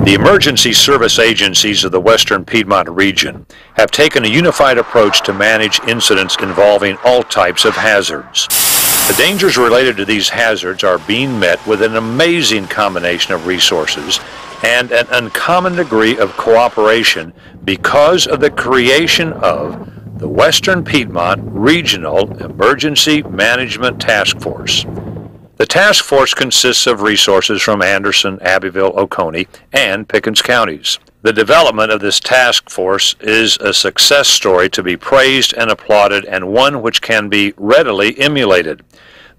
The emergency service agencies of the Western Piedmont region have taken a unified approach to manage incidents involving all types of hazards. The dangers related to these hazards are being met with an amazing combination of resources and an uncommon degree of cooperation because of the creation of the Western Piedmont Regional Emergency Management Task Force. The task force consists of resources from Anderson, Abbeville, Oconee, and Pickens counties. The development of this task force is a success story to be praised and applauded, and one which can be readily emulated.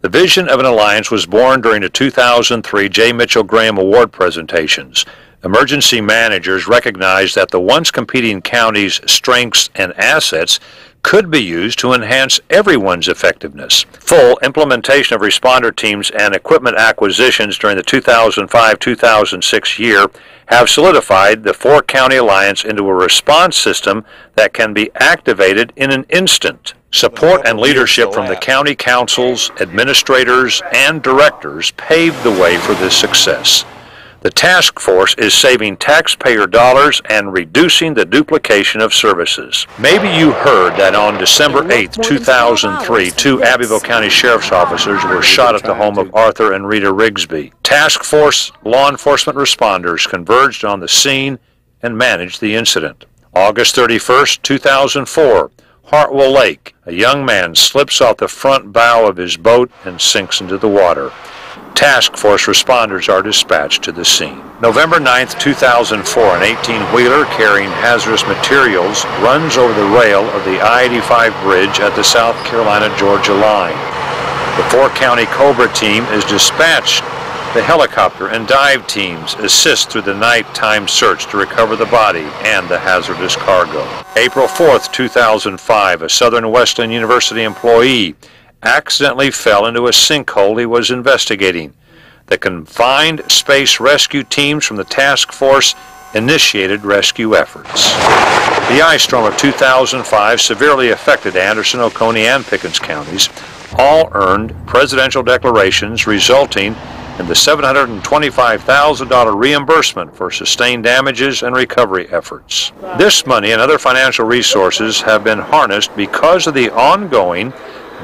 The vision of an alliance was born during the 2003 J. Mitchell Graham Award presentations. Emergency managers recognized that the once competing counties' strengths and assets could be used to enhance everyone's effectiveness. Full implementation of responder teams and equipment acquisitions during the 2005-2006 year have solidified the four-county alliance into a response system that can be activated in an instant. Support and leadership from the county councils, administrators, and directors paved the way for this success. The task force is saving taxpayer dollars and reducing the duplication of services. Maybe you heard that on December 8, 2003, two Abbeville County Sheriff's officers were shot at the home of Arthur and Rita Rigsby. Task force law enforcement responders converged on the scene and managed the incident. August 31, 2004, Hartwell Lake, a young man slips off the front bow of his boat and sinks into the water. Task force responders are dispatched to the scene. November 9, 2004, an 18-wheeler carrying hazardous materials runs over the rail of the I-85 bridge at the South Carolina-Georgia line. The four-county Cobra team is dispatched. The helicopter and dive teams assist through the nighttime search to recover the body and the hazardous cargo. April 4, 2005, a Southern Wesleyan University employee accidentally fell into a sinkhole he was investigating. The confined space rescue teams from the task force initiated rescue efforts. The ice storm of 2005 severely affected Anderson, Oconee, and Pickens counties. All earned presidential declarations, resulting in the $725,000 reimbursement for sustained damages and recovery efforts. This money and other financial resources have been harnessed because of the ongoing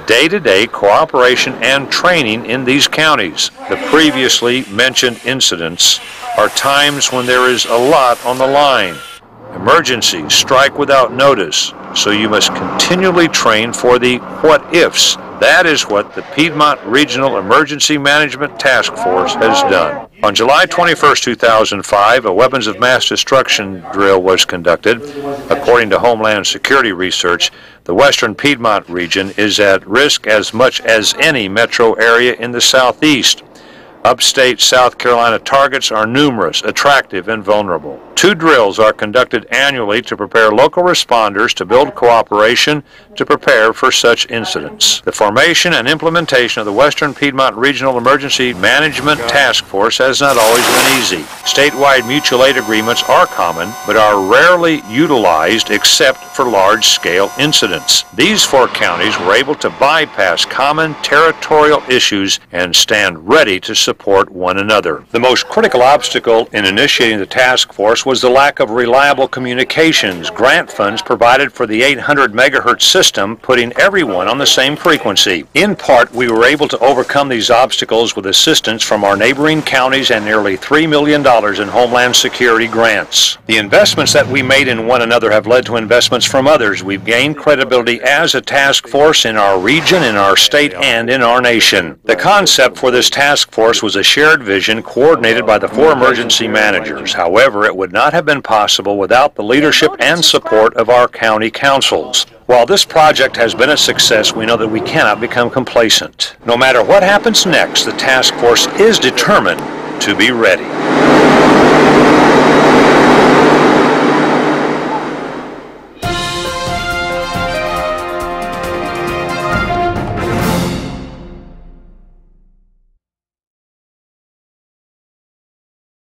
day-to-day cooperation and training in these counties. The previously mentioned incidents are times when there is a lot on the line. Emergencies strike without notice, so you must continually train for the what-ifs. That is what the Piedmont Regional Emergency Management Task Force has done. On July 21, 2005, a weapons of mass destruction drill was conducted. According to Homeland Security research, the Western Piedmont region is at risk as much as any metro area in the southeast. Upstate South Carolina targets are numerous, attractive, and vulnerable. 2 drills are conducted annually to prepare local responders to build cooperation to prepare for such incidents. The formation and implementation of the Western Piedmont Regional Emergency Management Task Force has not always been easy. Statewide mutual aid agreements are common, but are rarely utilized except for large-scale incidents. These 4 counties were able to bypass common territorial issues and stand ready to support one another. The most critical obstacle in initiating the task force was the lack of reliable communications. Grant funds provided for the 800 megahertz system, putting everyone on the same frequency. In part, we were able to overcome these obstacles with assistance from our neighboring counties and nearly $3 million in Homeland Security grants. The investments that we made in one another have led to investments from others. We've gained credibility as a task force in our region, in our state, and in our nation. The concept for this task force was a shared vision coordinated by the 4 emergency managers. However, it would not have been possible without the leadership and support of our county councils. While this project has been a success, we know that we cannot become complacent. No matter what happens next, the task force is determined to be ready.